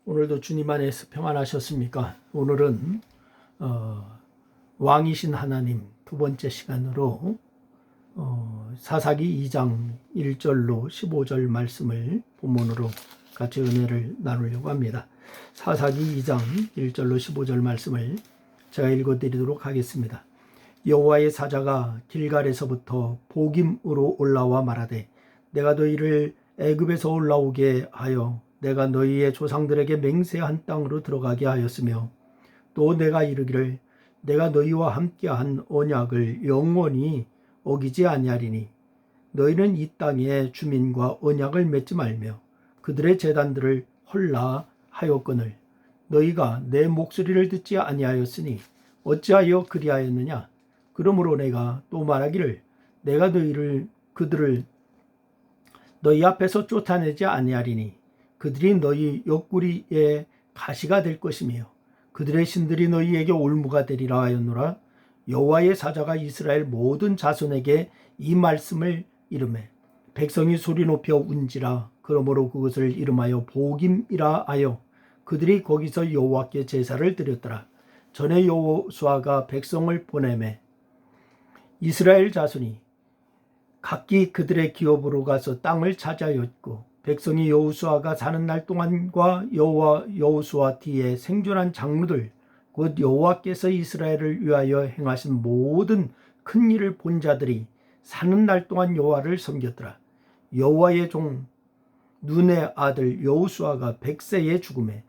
오늘도 주님 안에서 평안하셨습니까? 오늘은 왕이신 하나님 두 번째 시간으로 사사기 2장 1절로 15절 말씀을 본문으로 같이 은혜를 나누려고 합니다. 사사기 2장 1절로 15절 말씀을 제가 읽어드리도록 하겠습니다. 여호와의 사자가 길갈에서부터 보김으로 올라와 말하되 내가 너희를 애굽에서 올라오게 하여 내가 너희의 조상들에게 맹세한 땅으로 들어가게 하였으며 또 내가 이르기를 내가 너희와 함께한 언약을 영원히 어기지 아니하리니 너희는 이 땅의 주민과 언약을 맺지 말며 그들의 제단들을 헐라 하였거늘 너희가 내 목소리를 듣지 아니하였으니 어찌하여 그리하였느냐. 그러므로 내가 또 말하기를 내가 그들을 너희 앞에서 쫓아내지 아니하리니 그들이 너희 옆구리에 가시가 될 것이며 그들의 신들이 너희에게 올무가 되리라 하였노라. 여호와의 사자가 이스라엘 모든 자손에게 이 말씀을 이르매 백성이 소리 높여 운지라. 그러므로 그것을 이름하여 보김이라 하여 그들이 거기서 여호와께 제사를 드렸더라. 전에 여호수아가 백성을 보내매 이스라엘 자손이 각기 그들의 기업으로 가서 땅을 차지하였고 백성이 여호수아가 사는 날 동안과 여호수아 뒤에 생존한 장로들 곧 여호와께서 이스라엘을 위하여 행하신 모든 큰 일을 본 자들이 사는 날 동안 여호와를 섬겼더라. 여호와의 종 눈의 아들 여호수아가 100세에 죽음에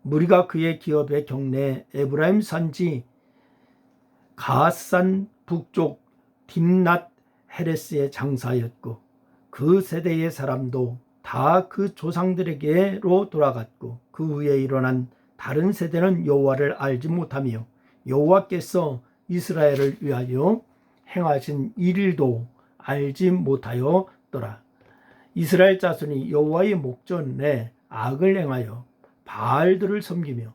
무리가 그의 기업의 경내에 에브라임 산지 가앗산 북쪽 딥낫 헤레스의 장사였고 그 세대의 사람도 다 그 조상들에게로 돌아갔고 그 후에 일어난 다른 세대는 여호와를 알지 못하며 여호와께서 이스라엘을 위하여 행하신 일도 알지 못하였더라. 이스라엘 자손이 여호와의 목전에 악을 행하여 바알들을 섬기며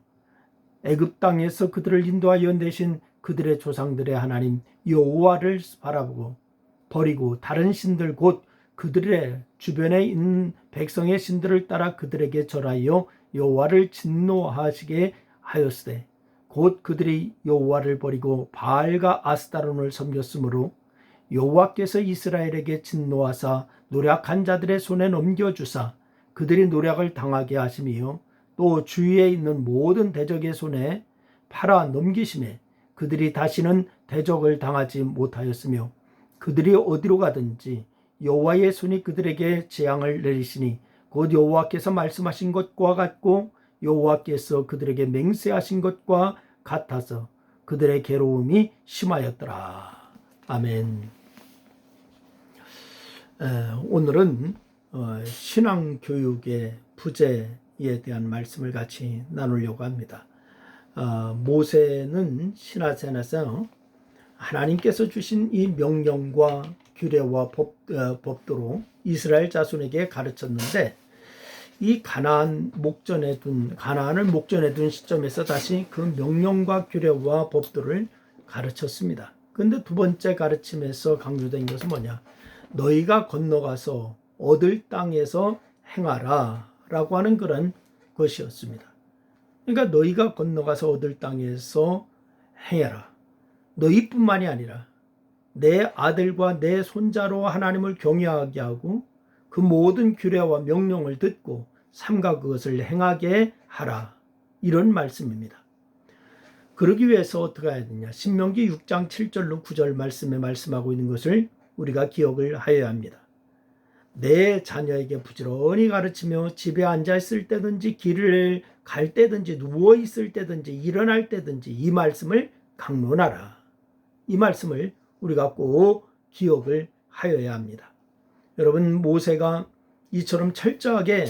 애굽 땅에서 그들을 인도하여 내신 그들의 조상들의 하나님 여호와를 바라보고 버리고 다른 신들 곧 그들의 주변에 있는 백성의 신들을 따라 그들에게 절하여 여호와를 진노하시게 하였으되 곧 그들이 여호와를 버리고 바알과 아스타론을 섬겼으므로 여호와께서 이스라엘에게 진노하사 노략한 자들의 손에 넘겨주사 그들이 노략을 당하게 하시며 또 주위에 있는 모든 대적의 손에 팔아 넘기심에 그들이 다시는 대적을 당하지 못하였으며 그들이 어디로 가든지 여호와의 손이 그들에게 재앙을 내리시니 곧 여호와께서 말씀하신 것과 같고 여호와께서 그들에게 맹세하신 것과 같아서 그들의 괴로움이 심하였더라. 아멘. 오늘은 신앙교육의 부재에 대한 말씀을 같이 나누려고 합니다. 모세는 시내산에서 하나님께서 주신 이 명령과 규례와 법도로 이스라엘 자손에게 가르쳤는데 이 가나안을 목전에 둔 시점에서 다시 그 명령과 규례와 법도를 가르쳤습니다. 그런데 두 번째 가르침에서 강조된 것은 뭐냐? 너희가 건너가서 얻을 땅에서 행하라 라고 하는 그런 것이었습니다. 그러니까 너희가 건너가서 얻을 땅에서 행해라. 너희뿐만이 아니라 내 아들과 내 손자로 하나님을 경외하게 하고 그 모든 규례와 명령을 듣고 삼가 그것을 행하게 하라. 이런 말씀입니다. 그러기 위해서 어떻게 해야 되냐? 신명기 6장 7절로 9절 말씀에 말씀하고 있는 것을 우리가 기억을 하여야 합니다. 내 자녀에게 부지런히 가르치며 집에 앉아 있을 때든지 길을 갈 때든지 누워 있을 때든지 일어날 때든지 이 말씀을 강론하라. 이 말씀을 우리가 꼭 기억을 하여야 합니다. 여러분, 모세가 이처럼 철저하게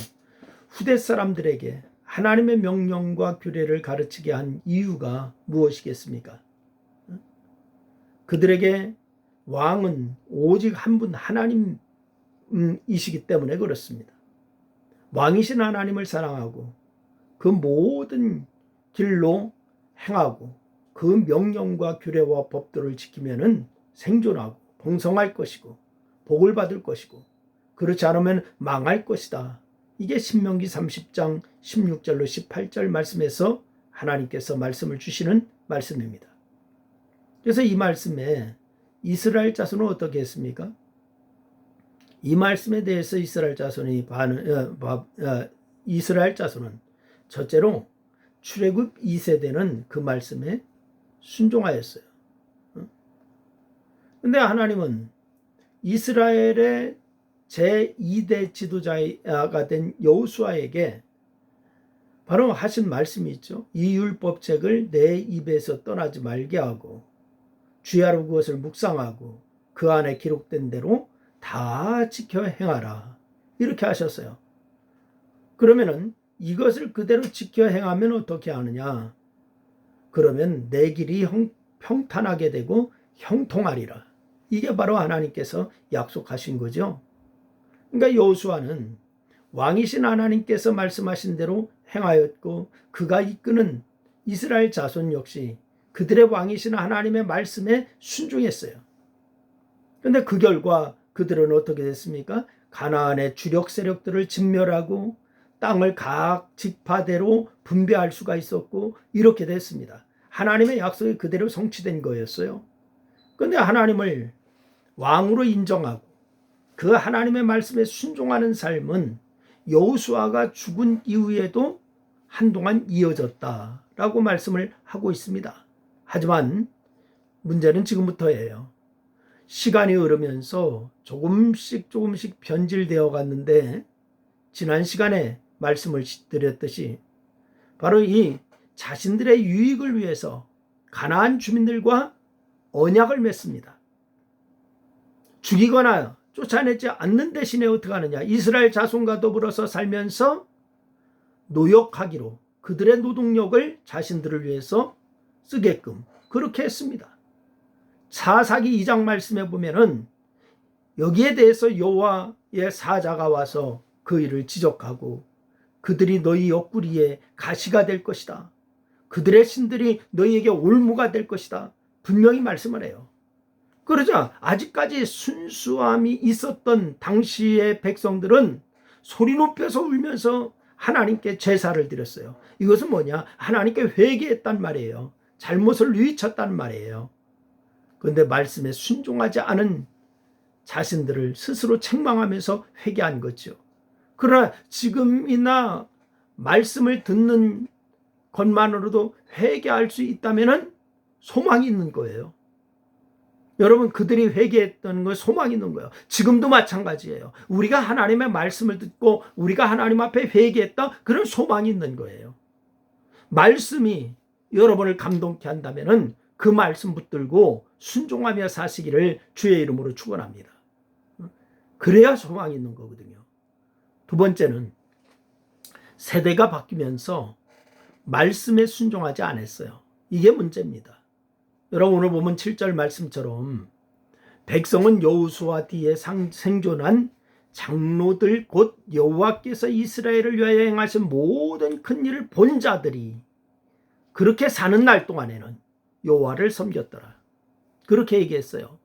후대 사람들에게 하나님의 명령과 규례를 가르치게 한 이유가 무엇이겠습니까? 그들에게 왕은 오직 한 분 하나님이시기 때문에 그렇습니다. 왕이신 하나님을 사랑하고 그 모든 길로 행하고 그 명령과 규례와 법도를 지키면은 생존하고 번성할 것이고 복을 받을 것이고 그렇지 않으면 망할 것이다. 이게 신명기 30장 16절로 18절 말씀에서 하나님께서 말씀을 주시는 말씀입니다. 그래서 이 말씀에 이스라엘 자손은 어떻게 했습니까? 이 말씀에 대해서 이스라엘 자손은 첫째로 출애굽 2세대는 그 말씀에 순종하였어요. 근데 하나님은 이스라엘의 제2대 지도자가 된 여호수아에게 바로 하신 말씀이 있죠. 이 율법책을 내 입에서 떠나지 말게 하고 주야로 그것을 묵상하고 그 안에 기록된 대로 다 지켜 행하라. 이렇게 하셨어요. 그러면은 이것을 그대로 지켜 행하면 어떻게 하느냐? 그러면 내 길이 평탄하게 되고 형통하리라. 이게 바로 하나님께서 약속하신 거죠. 그러니까 여호수아는 왕이신 하나님께서 말씀하신 대로 행하였고 그가 이끄는 이스라엘 자손 역시 그들의 왕이신 하나님의 말씀에 순종했어요. 그런데 그 결과 그들은 어떻게 됐습니까? 가나안의 주력 세력들을 진멸하고 땅을 각 지파대로 분배할 수가 있었고 이렇게 됐습니다. 하나님의 약속이 그대로 성취된 거였어요. 그런데 하나님을 왕으로 인정하고 그 하나님의 말씀에 순종하는 삶은 여호수아가 죽은 이후에도 한동안 이어졌다라고 말씀을 하고 있습니다. 하지만 문제는 지금부터예요. 시간이 흐르면서 조금씩 변질되어 갔는데 지난 시간에 말씀을 드렸듯이 바로 이 자신들의 유익을 위해서 가나안 주민들과 언약을 맺습니다. 죽이거나 쫓아내지 않는 대신에 어떻게 하느냐? 이스라엘 자손과 더불어서 살면서 노역하기로 그들의 노동력을 자신들을 위해서 쓰게끔 그렇게 했습니다. 사사기 2장 말씀에 보면은 여기에 대해서 여호와의 사자가 와서 그 일을 지적하고 그들이 너희 옆구리에 가시가 될 것이다. 그들의 신들이 너희에게 올무가 될 것이다. 분명히 말씀을 해요. 그러자 아직까지 순수함이 있었던 당시의 백성들은 소리 높여서 울면서 하나님께 제사를 드렸어요. 이것은 뭐냐? 하나님께 회개했단 말이에요. 잘못을 뉘우쳤단 말이에요. 그런데 말씀에 순종하지 않은 자신들을 스스로 책망하면서 회개한 거죠. 그러나 지금이나 말씀을 듣는 것만으로도 회개할 수 있다면 소망이 있는 거예요. 여러분, 그들이 회개했던 건 소망이 있는 거예요. 지금도 마찬가지예요. 우리가 하나님의 말씀을 듣고 우리가 하나님 앞에 회개했다, 그런 소망이 있는 거예요. 말씀이 여러분을 감동케 한다면 그 말씀 붙들고 순종하며 사시기를 주의 이름으로 축원합니다. 그래야 소망이 있는 거거든요. 두 번째는 세대가 바뀌면서 말씀에 순종하지 않았어요. 이게 문제입니다. 여러분, 오늘 보면 7절 말씀처럼 백성은 여호수아 뒤에 생존한 장로들 곧 여호와께서 이스라엘을 위하여 행하신 모든 큰 일을 본 자들이 그렇게 사는 날 동안에는 여호와를 섬겼더라. 그렇게 얘기했어요.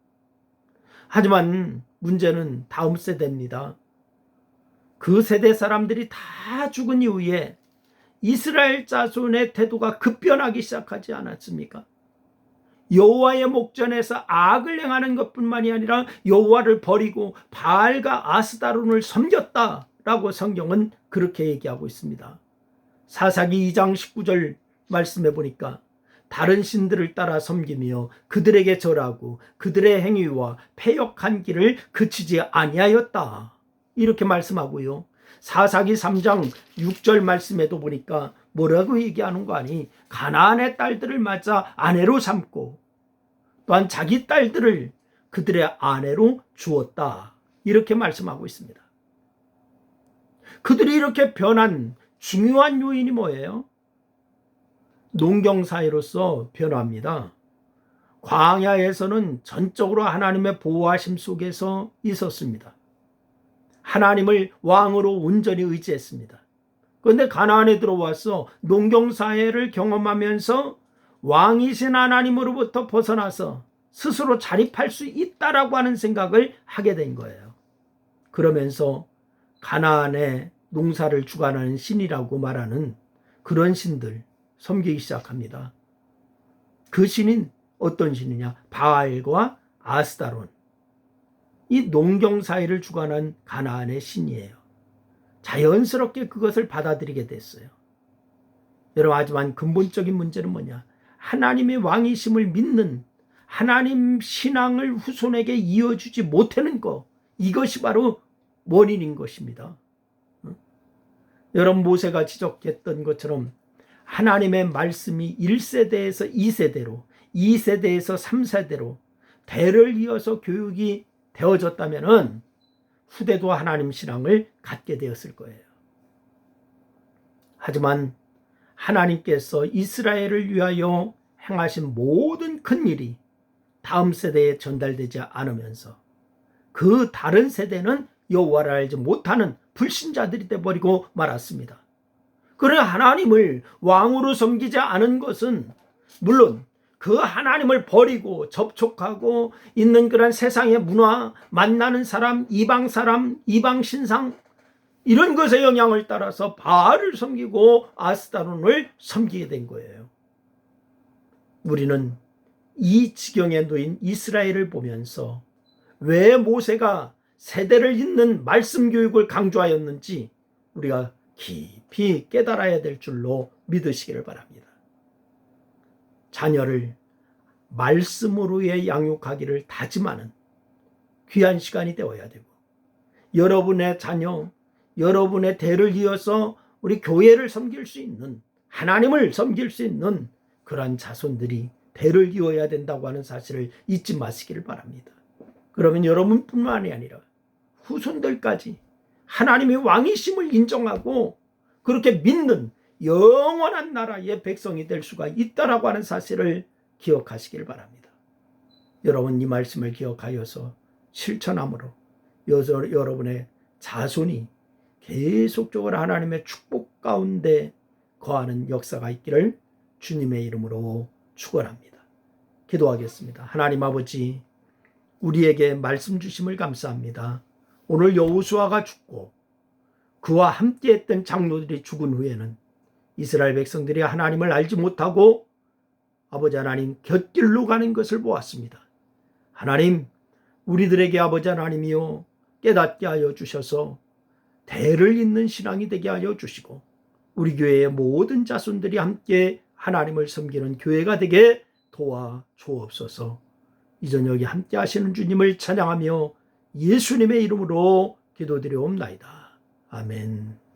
하지만 문제는 다음 세대입니다. 그 세대 사람들이 다 죽은 이후에 이스라엘 자손의 태도가 급변하기 시작하지 않았습니까? 여호와의 목전에서 악을 행하는 것뿐만이 아니라 여호와를 버리고 바알과 아스다론을 섬겼다라고 성경은 그렇게 얘기하고 있습니다. 사사기 2장 19절 말씀해 보니까 다른 신들을 따라 섬기며 그들에게 절하고 그들의 행위와 패역한 길을 그치지 아니하였다, 이렇게 말씀하고요. 사사기 3장 6절 말씀에도 보니까 뭐라고 얘기하는 거 아니? 가나안의 딸들을 맞아 아내로 삼고 또한 자기 딸들을 그들의 아내로 주었다, 이렇게 말씀하고 있습니다. 그들이 이렇게 변한 중요한 요인이 뭐예요? 농경사회로서 변화합니다. 광야에서는 전적으로 하나님의 보호하심 속에서 있었습니다. 하나님을 왕으로 온전히 의지했습니다. 그런데 가나안에 들어와서 농경사회를 경험하면서 왕이신 하나님으로부터 벗어나서 스스로 자립할 수 있다라고 하는 생각을 하게 된 거예요. 그러면서 가나안의 농사를 주관하는 신이라고 말하는 그런 신들 섬기기 시작합니다. 그 신인 어떤 신이냐? 바알과 아스타론. 이 농경 사회를 주관한 가나안의 신이에요. 자연스럽게 그것을 받아들이게 됐어요. 여러분, 하지만 근본적인 문제는 뭐냐? 하나님의 왕이심을 믿는 하나님 신앙을 후손에게 이어주지 못하는 것, 이것이 바로 원인인 것입니다. 여러분, 모세가 지적했던 것처럼 하나님의 말씀이 1세대에서 2세대로, 2세대에서 3세대로 대를 이어서 교육이 되어졌다면 후대도 하나님 신앙을 갖게 되었을 거예요. 하지만 하나님께서 이스라엘을 위하여 행하신 모든 큰 일이 다음 세대에 전달되지 않으면서 그 다른 세대는 여호와를 알지 못하는 불신자들이 되어버리고 말았습니다. 그러나 하나님을 왕으로 섬기지 않은 것은 물론 그 하나님을 버리고 접촉하고 있는 그런 세상의 문화, 만나는 사람, 이방 신상 이런 것의 영향을 따라서 바알을 섬기고 아스타론을 섬기게 된 거예요. 우리는 이 지경에 놓인 이스라엘을 보면서 왜 모세가 세대를 잇는 말씀 교육을 강조하였는지 우리가 깊이 깨달아야 될 줄로 믿으시기를 바랍니다. 자녀를 말씀으로의 양육하기를 다짐하는 귀한 시간이 되어야 되고, 여러분의 자녀, 여러분의 대를 이어서 우리 교회를 섬길 수 있는, 하나님을 섬길 수 있는 그러한 자손들이 대를 이어야 된다고 하는 사실을 잊지 마시기를 바랍니다. 그러면 여러분뿐만이 아니라 후손들까지 하나님의 왕이심을 인정하고 그렇게 믿는 영원한 나라의 백성이 될 수가 있다라고 하는 사실을 기억하시길 바랍니다. 여러분, 이 말씀을 기억하여서 실천함으로 여러분의 자손이 계속적으로 하나님의 축복 가운데 거하는 역사가 있기를 주님의 이름으로 축원합니다. 기도하겠습니다. 하나님 아버지, 우리에게 말씀 주심을 감사합니다. 오늘 여호수아가 죽고 그와 함께했던 장로들이 죽은 후에는 이스라엘 백성들이 하나님을 알지 못하고 아버지 하나님 곁길로 가는 것을 보았습니다. 하나님, 우리들에게 아버지 하나님이요 깨닫게 하여 주셔서 대를 잇는 신앙이 되게 하여 주시고 우리 교회의 모든 자손들이 함께 하나님을 섬기는 교회가 되게 도와 주옵소서. 이 저녁에 함께 하시는 주님을 찬양하며 예수님의 이름으로 기도드리옵나이다. 아멘.